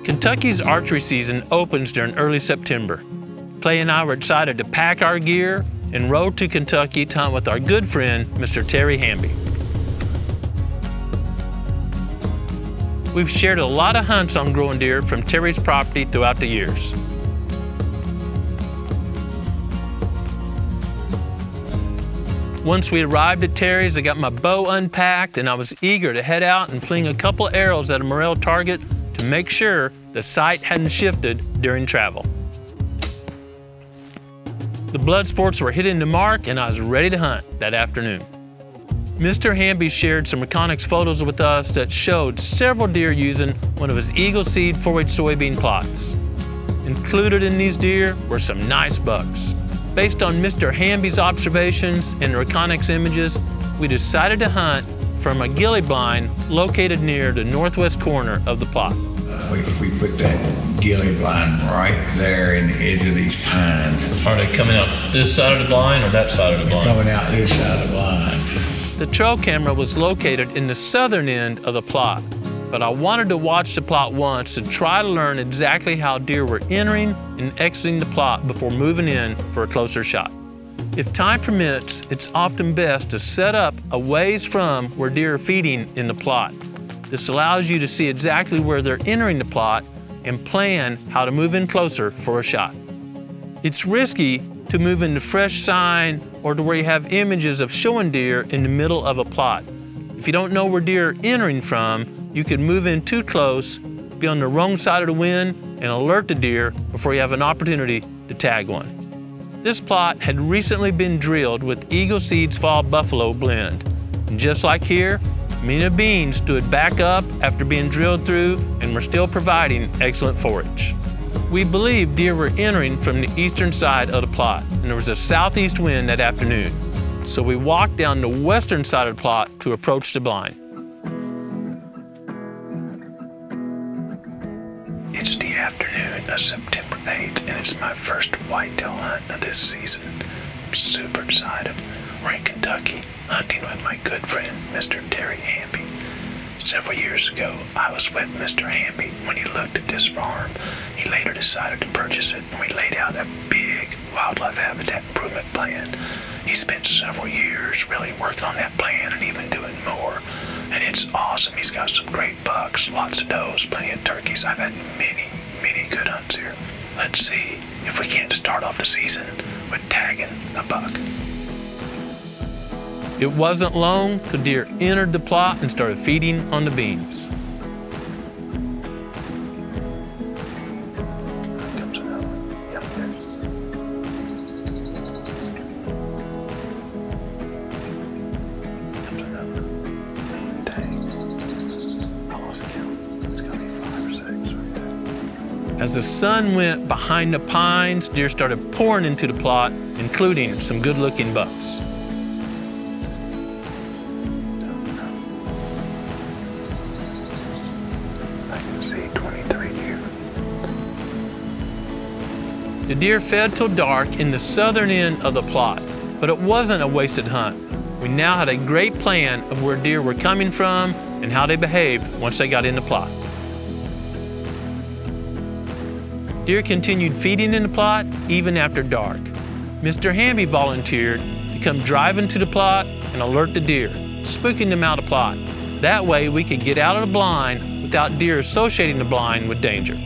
Kentucky's archery season opens during early September. Clay and I were excited to pack our gear and rode to Kentucky to hunt with our good friend, Mr. Terry Hamby. We've shared a lot of hunts on Growing Deer from Terry's property throughout the years. Once we arrived at Terry's, I got my bow unpacked and I was eager to head out and fling a couple arrows at a morel target to make sure the sight hadn't shifted during travel. The blood sports were hitting the mark and I was ready to hunt that afternoon. Mr. Hamby shared some Reconyx photos with us that showed several deer using one of his Eagle Seed 4-H soybean plots. Included in these deer were some nice bucks. Based on Mr. Hamby's observations and Reconyx images, we decided to hunt from a ghillie blind located near the northwest corner of the plot. We put that ghillie blind right there in the edge of these pines. Are they coming out this side of the blind or that side of the blind? Coming out this side of the blind. The trail camera was located in the southern end of the plot, but I wanted to watch the plot once to try to learn exactly how deer were entering and exiting the plot before moving in for a closer shot. If time permits, it's often best to set up a ways from where deer are feeding in the plot. This allows you to see exactly where they're entering the plot and plan how to move in closer for a shot. It's risky to move into fresh sign or to where you have images of showing deer in the middle of a plot. If you don't know where deer are entering from, you could move in too close, be on the wrong side of the wind, and alert the deer before you have an opportunity to tag one. This plot had recently been drilled with Eagle Seed's Fall Buffalo blend. And just like here, Mina beans stood back up after being drilled through and were still providing excellent forage. We believed deer were entering from the eastern side of the plot, and there was a southeast wind that afternoon. So we walked down the western side of the plot to approach the blind. It's the afternoon of September 8th, and it's my first whitetail hunt of this season. I'm super excited. We're in Kentucky, hunting with my good friend, Mr. Terry Hamby. Several years ago, I was with Mr. Hamby when he looked at this farm. He later decided to purchase it, and we laid out a big wildlife habitat improvement plan. He spent several years really working on that plan and even doing more. And it's awesome. He's got some great bucks, lots of does, plenty of turkeys. I've had many, many good hunts here. Let's see if we can't start off the season with tagging a buck. It wasn't long till deer entered the plot and started feeding on the beans. Comes another one. Yep, comes another one. Dang. I lost count. It's gotta be 5 or 6 right there. As the sun went behind the pines, deer started pouring into the plot, including some good-looking bucks. The deer fed till dark in the southern end of the plot, but it wasn't a wasted hunt. We now had a great plan of where deer were coming from and how they behaved once they got in the plot. Deer continued feeding in the plot even after dark. Mr. Hamby volunteered to come driving to the plot and alert the deer, spooking them out of plot. That way we could get out of the blind without deer associating the blind with danger.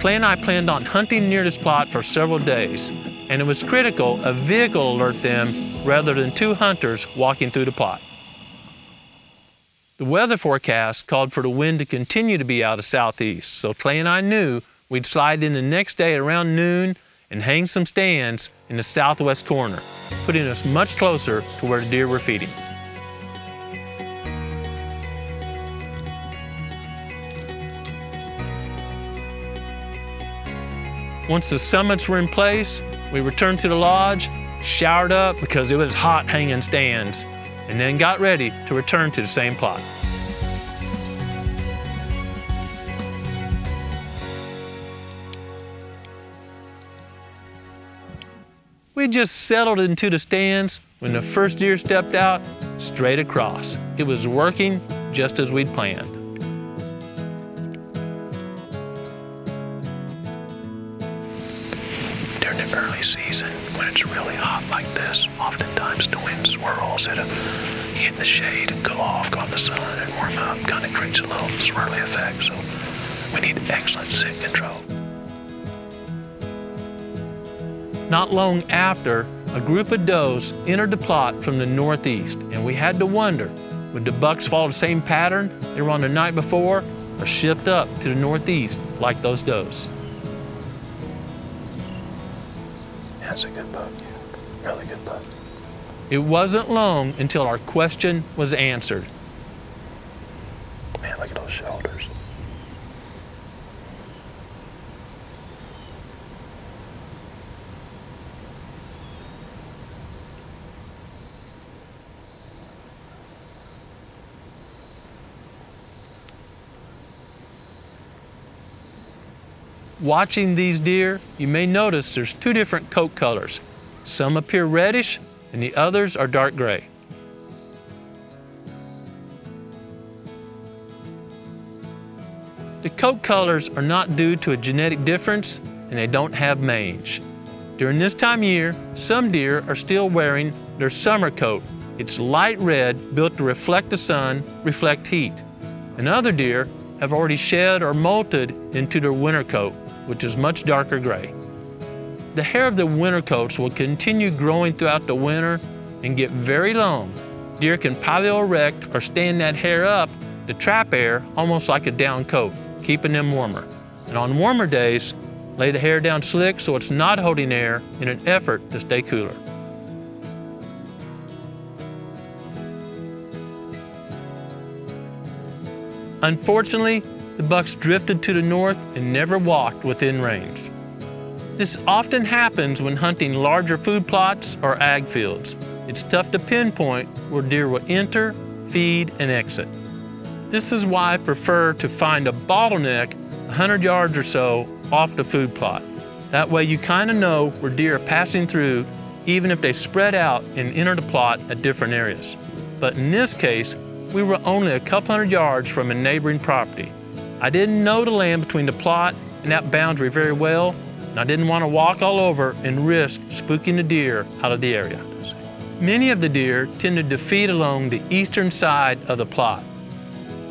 Clay and I planned on hunting near this plot for several days, and it was critical a vehicle alert them rather than 2 hunters walking through the plot. The weather forecast called for the wind to continue to be out of southeast, so Clay and I knew we'd slide in the next day around noon and hang some stands in the southwest corner, putting us much closer to where the deer were feeding. Once the summits were in place, we returned to the lodge, showered up because it was hot hanging stands, and then got ready to return to the same plot. We just settled into the stands when the first deer stepped out straight across. It was working just as we'd planned. during the early season when it's really hot like this, oftentimes the wind swirls. It'll get in the shade and go off, go in the sun and warm up, kind of creates a little swirly effect. So we need excellent scent control. Not long after, a group of does entered the plot from the northeast, and we had to wonder, would the bucks follow the same pattern they were on the night before, or shift up to the northeast like those does? That's a good buck, really good buck. It wasn't long until our question was answered. Man, look at those shoulders. Watching these deer, you may notice there's two different coat colors. Some appear reddish and the others are dark gray. The coat colors are not due to a genetic difference and they don't have mange. During this time of year, some deer are still wearing their summer coat. It's light red, built to reflect the sun, reflect heat. And other deer have already shed or molted into their winter coat, which is much darker gray. The hair of the winter coats will continue growing throughout the winter and get very long. Deer can paleo-erect or stand that hair up to trap air almost like a down coat, keeping them warmer. And on warmer days, lay the hair down slick so it's not holding air in an effort to stay cooler. Unfortunately, the bucks drifted to the north and never walked within range. This often happens when hunting larger food plots or ag fields. It's tough to pinpoint where deer will enter, feed, and exit. This is why I prefer to find a bottleneck 100 yards or so off the food plot. That way you kind of know where deer are passing through, even if they spread out and enter the plot at different areas. But in this case, we were only a couple hundred yards from a neighboring property. I didn't know the land between the plot and that boundary very well, and I didn't want to walk all over and risk spooking the deer out of the area. Many of the deer tended to feed along the eastern side of the plot.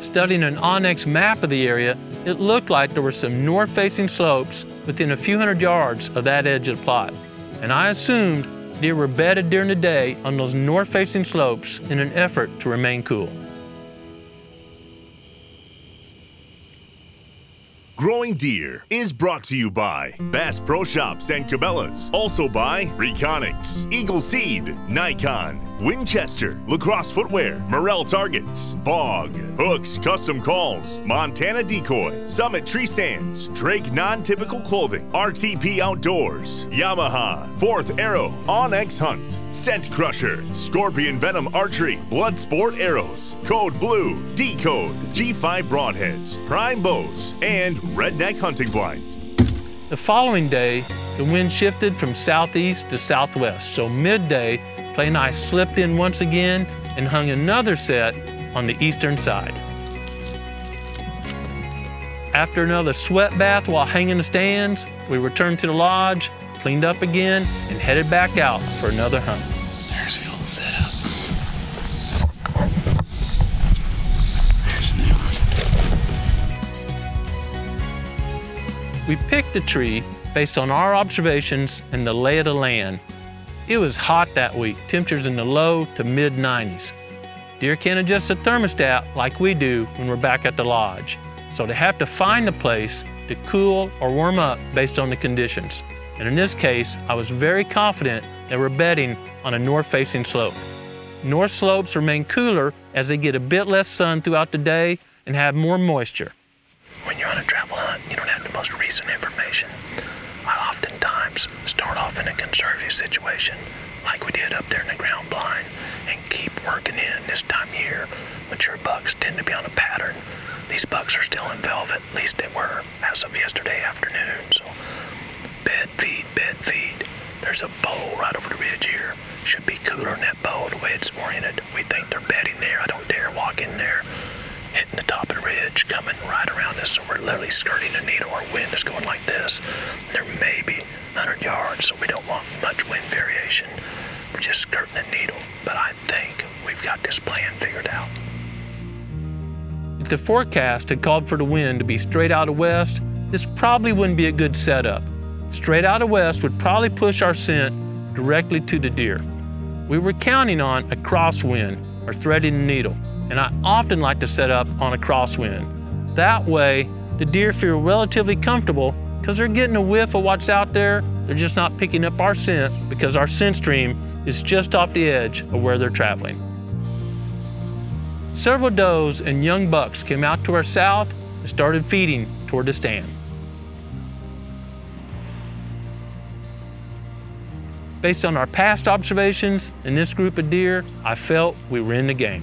Studying an onX map of the area, it looked like there were some north-facing slopes within a few hundred yards of that edge of the plot, and I assumed deer were bedded during the day on those north-facing slopes in an effort to remain cool. Growing Deer is brought to you by Bass Pro Shops and Cabela's. Also by Reconics, Eagle Seed, Nikon, Winchester, Lacrosse Footwear, Morel Targets, Bog, Hooks Custom Calls, Montana Decoy, Summit Tree Stands, Drake Non-Typical Clothing, RTP Outdoors, Yamaha, Fourth Arrow, onX Hunt, Scent Crusher, Scorpion Venom Archery, Bloodsport Arrows, Code Blue, Decode, G5 Broadheads, Prime Bows, and Redneck Hunting Blinds. The following day, the wind shifted from southeast to southwest, so midday, Clay and I slipped in once again and hung another set on the eastern side. After another sweat bath while hanging the stands, we returned to the lodge, cleaned up again, and headed back out for another hunt. There's the old setup. We picked the tree based on our observations and the lay of the land. It was hot that week, temperatures in the low to mid 90s. Deer can't adjust the thermostat like we do when we're back at the lodge, so they have to find a place to cool or warm up based on the conditions. And in this case, I was very confident that we're bedding on a north-facing slope. North slopes remain cooler as they get a bit less sun throughout the day and have more moisture. When you're on a travel hunt, you don't have the most recent information. I oftentimes start off in a conservative situation, like we did up there in the ground blind, and keep working in. This time of year, mature bucks tend to be on a pattern. These bucks are still in velvet, at least they were as of yesterday afternoon. So bed, feed, bed, feed. There's a bowl right over the ridge here. Should be cooler in that bowl the way it's oriented. We think they're bedding there. I don't dare walk in there. Hitting the top of the ridge, coming right around us, so we're literally skirting the needle. Our wind is going like this. There may be 100 yard, so we don't want much wind variation. We're just skirting the needle, but I think we've got this plan figured out. If the forecast had called for the wind to be straight out of west, this probably wouldn't be a good setup. Straight out of west would probably push our scent directly to the deer. We were counting on a crosswind or threading the needle, and I often like to set up on a crosswind. That way, the deer feel relatively comfortable because they're getting a whiff of what's out there. They're just not picking up our scent because our scent stream is just off the edge of where they're traveling. Several does and young bucks came out to our south and started feeding toward the stand. Based on our past observations in this group of deer, I felt we were in the game.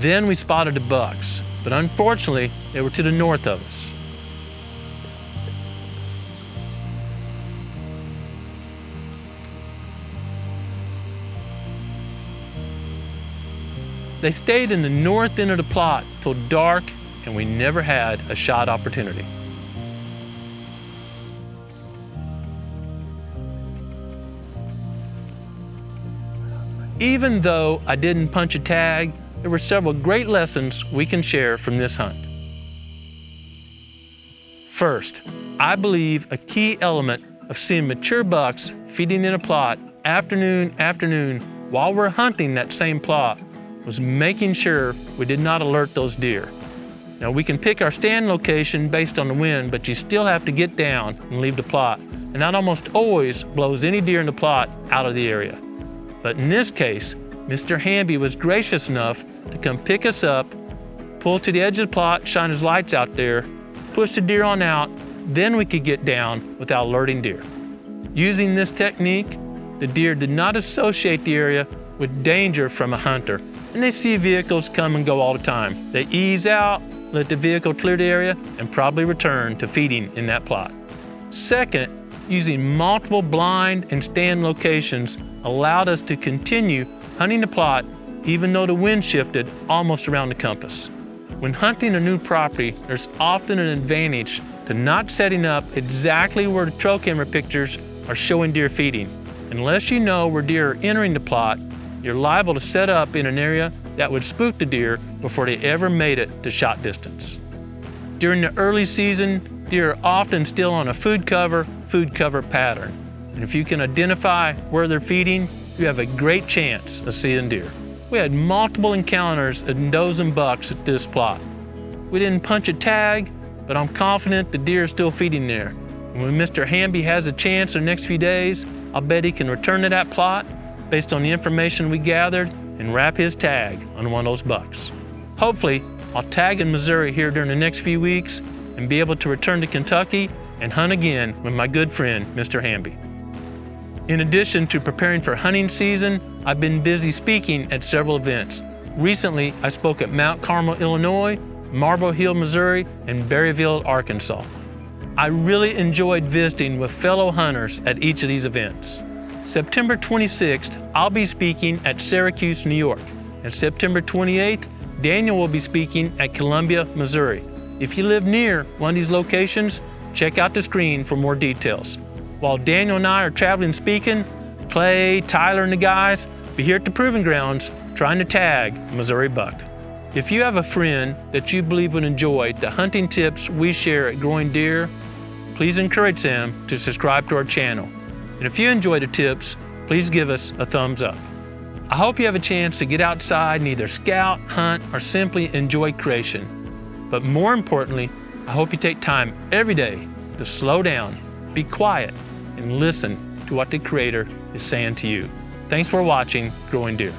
Then we spotted the bucks, but unfortunately, they were to the north of us. They stayed in the north end of the plot till dark, and we never had a shot opportunity. Even though I didn't punch a tag, there were several great lessons we can share from this hunt. First, I believe a key element of seeing mature bucks feeding in a plot afternoon while we're hunting that same plot was making sure we did not alert those deer. Now we can pick our stand location based on the wind, but you still have to get down and leave the plot, and that almost always blows any deer in the plot out of the area. But in this case, Mr. Hamby was gracious enough to come pick us up, pull to the edge of the plot, shine his lights out there, push the deer on out, then we could get down without alerting deer. Using this technique, the deer did not associate the area with danger from a hunter, and they see vehicles come and go all the time. They ease out, let the vehicle clear the area, and probably return to feeding in that plot. Second, using multiple blind and stand locations allowed us to continue hunting the plot even though the wind shifted almost around the compass. When hunting a new property, there's often an advantage to not setting up exactly where the trail camera pictures are showing deer feeding. Unless you know where deer are entering the plot, you're liable to set up in an area that would spook the deer before they ever made it to shot distance. During the early season, deer are often still on a food cover pattern. And if you can identify where they're feeding, you have a great chance of seeing deer. We had multiple encounters of does and bucks at this plot. We didn't punch a tag, but I'm confident the deer are still feeding there. And when Mr. Hamby has a chance in the next few days, I'll bet he can return to that plot based on the information we gathered and wrap his tag on one of those bucks. Hopefully, I'll tag in Missouri here during the next few weeks and be able to return to Kentucky and hunt again with my good friend, Mr. Hamby. In addition to preparing for hunting season, I've been busy speaking at several events. Recently, I spoke at Mount Carmel, Illinois, Marble Hill, Missouri, and Berryville, Arkansas. I really enjoyed visiting with fellow hunters at each of these events. September 26th, I'll be speaking at Syracuse, New York, and September 28th, Daniel will be speaking at Columbia, Missouri. If you live near one of these locations, check out the screen for more details. While Daniel and I are traveling speaking, Clay, Tyler, and the guys will be here at the Proving Grounds trying to tag a Missouri buck. If you have a friend that you believe would enjoy the hunting tips we share at Growing Deer, please encourage them to subscribe to our channel. And if you enjoy the tips, please give us a thumbs up. I hope you have a chance to get outside and either scout, hunt, or simply enjoy creation. But more importantly, I hope you take time every day to slow down, be quiet, and listen to what the Creator is saying to you. Thanks for watching Growing Deer.